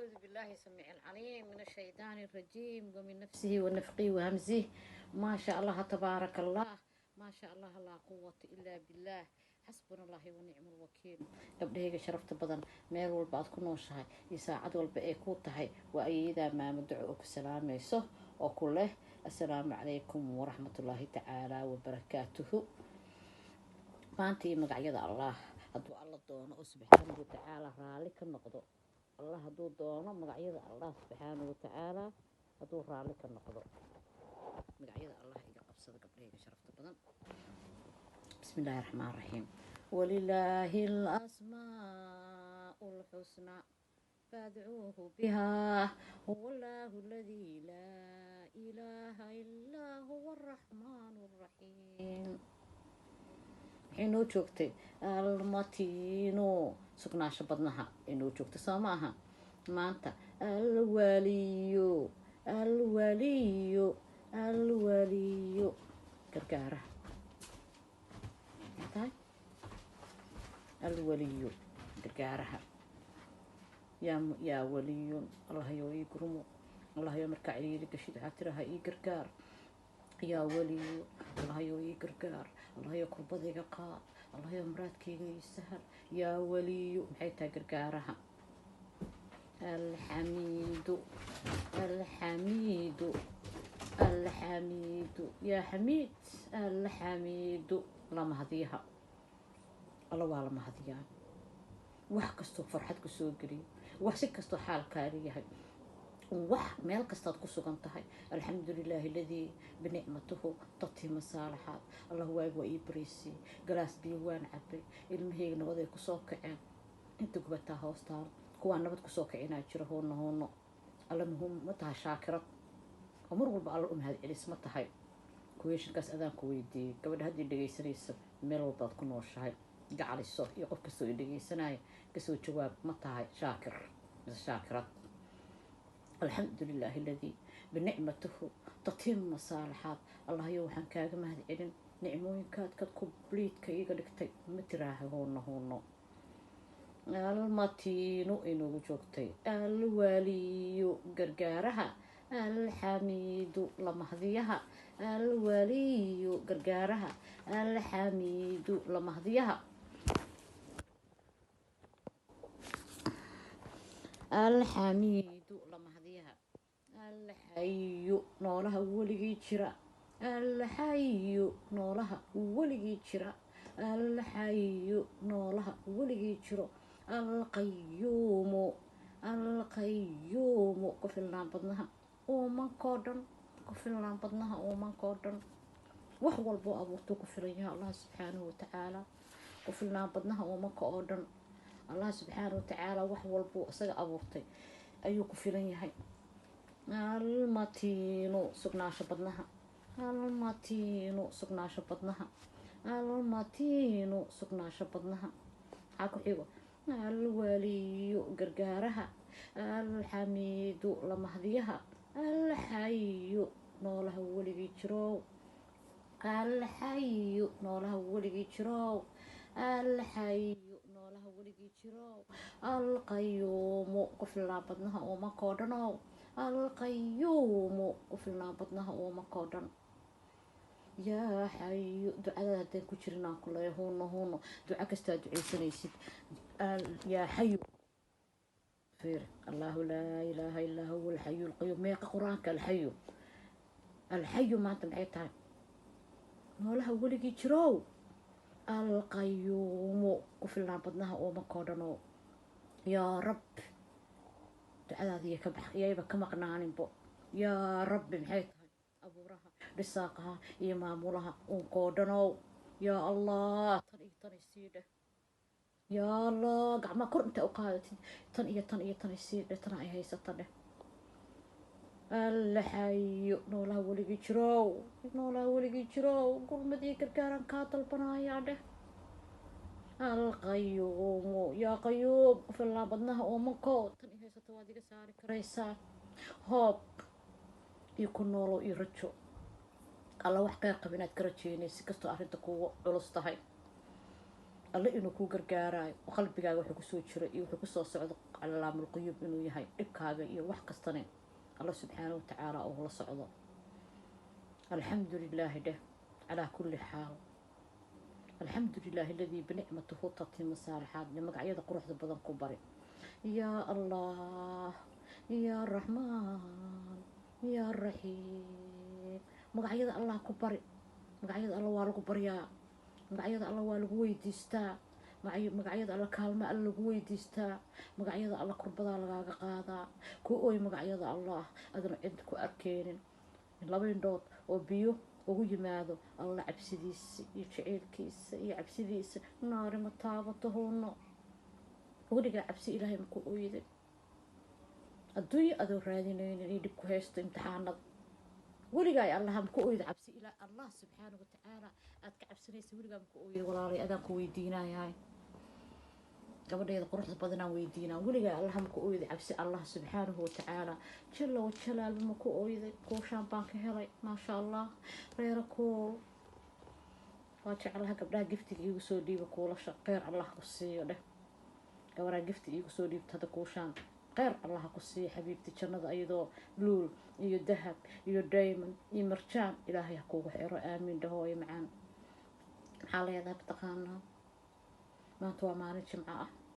أعوذ بالله السميع العليم من الشيطان الرجيم ومن نفسه ونفقه وهمزه. ما شاء الله تبارك الله، ما شاء الله لا قوة إلا بالله، حسبنا الله ونعم الوكيل. gabdhahayga sharafta badan meel walba aad ku nooshahay iyo saacad walba ay ku tahay waa ayadaa maamo duco oo ku salaamayso oo ku leh assalaamu calaykum waraxmatullaahi tacaala wabarakaatuhu. maanta iyo magacyada allah hadduu alla doono oo subxaanahu watacaala raalli ka noqdo, allah hadduu doono magacyada allah subxaanahu watacaala hadduu raalli ka noqdo magacyada allah iga qabsada gabdhahayga sharafta badan. بسم الله الرحمن الرحيم. ولله الأسماء الحسنى فادعوه بها، هو الله الذي لا إله إلا هو الرحمن الرحيم. إنو جوكتي المتينو سكنا شبضناها إنو جوكتي ساماها ما أنت الولي الولي الولي كركارة الولي قرقارها يا ولي الله يو يقرمو الله يو مركع لي قشيد عترها يقرقار يا ولي الله يو يقرقار الله يو كربضي قاء الله يو مراتك يسهل يا ولي محيتها قرقارها الحميد الحميد الحميد يا حميد الحميد الله مهديها الله والله مهديها wax kasto farxad ku soo gariyo wax si kasto xaalkaaga yahay wax meel kastaad ku sugan tahay alxamdulilaahi alladii binicmatuhu tatima saalaxaad allah waagu waa ii bariisay galaas biyo waan cabay ilmahayga nabad ay kusoo kaceen inta gubataa hoostaal kuwaa nabad kusoo kacinaa jira hoono alla muhum ma tahay shaakirad oo mar walba alla u mahad celis ma tahay kuweeshinkaas adaan ku weydiiyey gabadha haddii dhegaysanaysa meel walbaad ku nooshahay gacaliso iyo qof kastoo dhegaysanaya kasoo jawaab ma tahay shaakir mise shaakirad. alxamdulilaahi alladii binicmatuhu tatima saalaxaad allah yo waxaan kaaga mahad celin nicmooyinkaadkad kombliitka iga dhigtay ma tiraaha hoono almatiinu inugu joogtay alwaliyu gargaaraha alxamiidu lamahdiyaha alwaliyu gargaaraha alxamiidu lamahdiyaha alxamiidu lamahdiyaha alxayu noolaha weligii jira alxayu noolaha weligii jira alxayu noolaha weligii jiro alqayuumu alqayuumu ku filnaan badnaha uumankoo dhan ku filnaan badnaha uumankoo dhan wax walboo abuurtuu ku filan yahay allah subxaanahu watacaala ku filnaan badnaha uumanka oo dhan allah subxaanahu watacaala wax walbuu isaga abuurtay ayuu ku filan yahay. almatiinu sugnaasho badnaha almatiinu sugnaasho badnaha almatiinu sugnaasho badnaha maxaa ku xigo alwaliyu gargaaraha alxamiidu lamahdiyaha alxayu noolaha weligii jirow alxayu noolaha weligii jirow alxayu noolaha weligii jirow alqayuumu ku filnaan badnaha uumankoo dhanow alqayuumu ku filnaan badnaha uumankoo dhan. yaa xayu ducadaada haddaan ku jirin aan ku leeya huuno duco kastaa ducaysanaysid yaa xayu fiir allahu laa ilaaha illaa huwa alxayu alqayuum meeqa qur-aanka alxayu alxayu maanta maxay tahay noolaha weligii jirow alqayuumu ku filnaan badnaha uumankoo dhanoo yaa rab ducadaada yayba ka maqnaaninbo yaa rabbi maxay tahay abuuraha dhisaaqaha iyo maamulaha uunkoo dhanow yaa allah tan iyo tan isii dheh yaa allah gacmaa kor intaa u qaadatid tan iyo tan iyo tan isii dheh tana ay haysata dheh alxayu noolaha weligii jirow noolaha weligii jirow gurmadii gargaaran kaa dalbanayaa dheh alqayuumu yaa qayuum ku filnaan badnaha uumankoo tan i haysata waad iga saari karaysaa hoob iyo ku noolow iyo rajo alla wax qeyr qaba inaad ka rajeynay si kastoo arrinta kugu culus tahay alle inuu kuu gargaaraayo qalbigaaga wuxuu kusoo jiro iyo wuxuu kusoo socdo علام القيوب إنه يهي إبكاغا إيو وح كستني الله سبحانه وتعالى أو الله صعده الحمد لله ده على كل حال الحمد لله الذي بنعمته تتم الصالحات لما قاعد قروح بدن كبري يا الله يا الرحمن يا الرحيم مقعيد الله كبري مقعيد الله والو بريا مقعيد الله والو ويديستا مقعيد الله كلمة الله ويديستا مقعيد الله قربدا لغاga qaada ku ooy maqaayada Allah adana cid ku arkeenin laba indhood oo biyo ugu yimaado alla cabsidiisa iyo jaceylkiisa iyo cabsidiisa naari ma taabato hoono weligaa cabsi ilaahay ma ku ooyday adduunyo adoo raadinaynin iyo dhib ku haysto imtixaanada weligaa allaha ma ku ooyda cabsi ilaa allah subxaanahu watacaala aad ka cabsanaysa weligaa ma ku ooyday walaalay adaan ku weydiinayahay gabadheeda quruxda badanaan weydiinaa weligaa allaha ma ku ooyday cabsi allah subxaanahu watacaala jalla wajalaalba ma ku ooyday kuushaan baan ka helay maasha allah reera kuul waa jeclaha gabdhaha giftiga iigu soo dhiiba kuulasha kheyr allah ku siiyo dheh gabaraa gifti iigu soo dhiibta hadda kuushaan kheyr allah ku siiyo xabiibti jannada iyadoo luul iyo dahab iyo diamond iyo marjaan ilaahay ha kugu xiro aamiin dhahooyo macaan maxaa leedahay mataqaanaa maanta waa maalin jimco ah